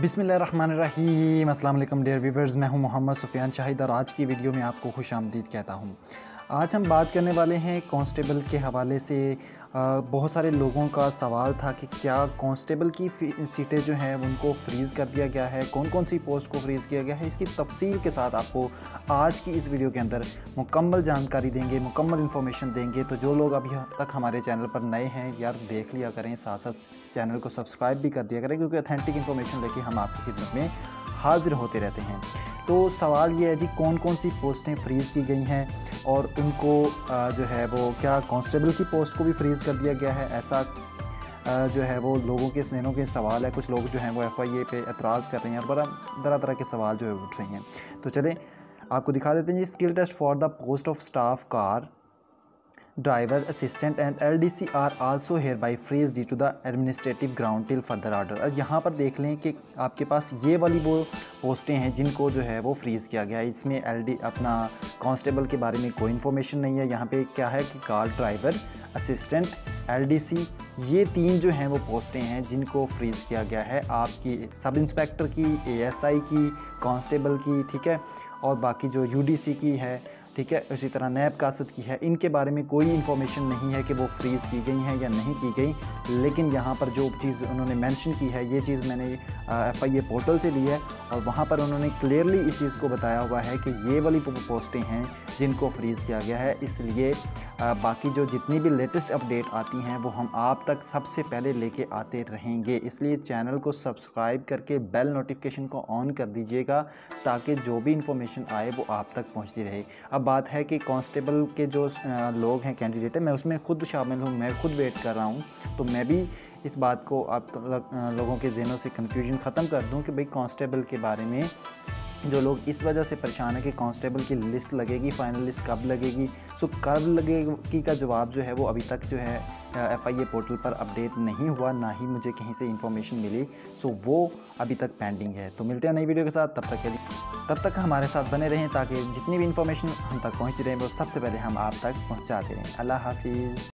बिस्मिल्लाहिर्रहमानिर्रहीम। अस्सलाम वालेकुम डियर व्यूवर्स, मैं हूं मोहम्मद सुफियान शाहिद और आज की वीडियो में आपको खुशामदीद कहता हूं। आज हम बात करने वाले हैं कांस्टेबल के हवाले से। बहुत सारे लोगों का सवाल था कि क्या कांस्टेबल की सीटें जो हैं उनको फ्रीज़ कर दिया गया है, कौन कौन सी पोस्ट को फ्रीज़ किया गया है। इसकी तफसील के साथ आपको आज की इस वीडियो के अंदर मुकम्मल जानकारी देंगे, मुकम्मल इन्फॉर्मेशन देंगे। तो जो लोग अभी तक हमारे चैनल पर नए हैं यार देख लिया करें, साथ साथ चैनल को सब्सक्राइब भी कर दिया करें, क्योंकि ऑथेंटिक इन्फॉर्मेशन लेके हम आपकी खिदमत में हाजिर होते रहते हैं। तो सवाल ये है जी, कौन कौन सी पोस्टें फ्रीज़ की गई हैं और उनको जो है वो क्या कांस्टेबल की पोस्ट को भी फ्रीज़ कर दिया गया है, ऐसा जो है वो लोगों के जहनों के सवाल है। कुछ लोग जो हैं वो FIA पे एतराज़ कर रहे हैं और बड़ा तरह के सवाल जो है उठ रहे हैं। तो चलें आपको दिखा देते हैं जी। Skill test for the post of staff car driver assistant and LDC are also hereby freezed to the administrative ground till further order. और यहाँ पर देख लें कि आपके पास ये वाली वो पोस्टें हैं जिनको जो है वो फ्रीज़ किया गया है। इसमें अपना कांस्टेबल के बारे में कोई इन्फॉर्मेशन नहीं है। यहाँ पे क्या है कि कार ड्राइवर असिस्टेंट LDC ये तीन जो हैं वो पोस्टें हैं जिनको फ्रीज़ किया गया है। आपकी सब इंस्पेक्टर की, ASI की, कांस्टेबल की, ठीक है, और बाकी जो UDC की है, ठीक है, इसी तरह नैब कासद की है। इनके बारे में कोई इन्फॉर्मेशन नहीं है कि वो फ्रीज़ की गई हैं या नहीं की गई। लेकिन यहाँ पर जो चीज़ उन्होंने मेंशन की है, ये चीज़ मैंने FIA पोर्टल से ली है और वहाँ पर उन्होंने क्लियरली इस चीज़ को बताया हुआ है कि ये वाली पोस्टें हैं जिनको फ्रीज़ किया गया है। इसलिए बाकी जो जितनी भी लेटेस्ट अपडेट आती हैं वो हम आप तक सबसे पहले लेके आते रहेंगे। इसलिए चैनल को सब्सक्राइब करके बेल नोटिफिकेशन को ऑन कर दीजिएगा ताकि जो भी इंफॉर्मेशन आए वो आप तक पहुंचती रहे। अब बात है कि कांस्टेबल के जो लोग हैं, कैंडिडेट है, मैं उसमें खुद शामिल हूँ, मैं खुद वेट कर रहा हूँ। तो मैं भी इस बात को आप लोगों के जहनों से कन्फ्यूजन ख़त्म कर दूँ कि भाई कांस्टेबल के बारे में जो लोग इस वजह से परेशान है कि कांस्टेबल की लिस्ट लगेगी, फाइनल लिस्ट कब लगेगी। सो कब लगेगी का जवाब जो है वो अभी तक जो है FIA पोर्टल पर अपडेट नहीं हुआ, ना ही मुझे कहीं से इंफॉर्मेशन मिली। सो वो अभी तक पेंडिंग है। तो मिलते हैं नई वीडियो के साथ, तब तक हमारे साथ बने रहें ताकि जितनी भी इंफॉर्मेशन हम तक पहुँचती रहे वो सबसे पहले हम आप तक पहुँचाते रहें। अल्लाह हाफिज़।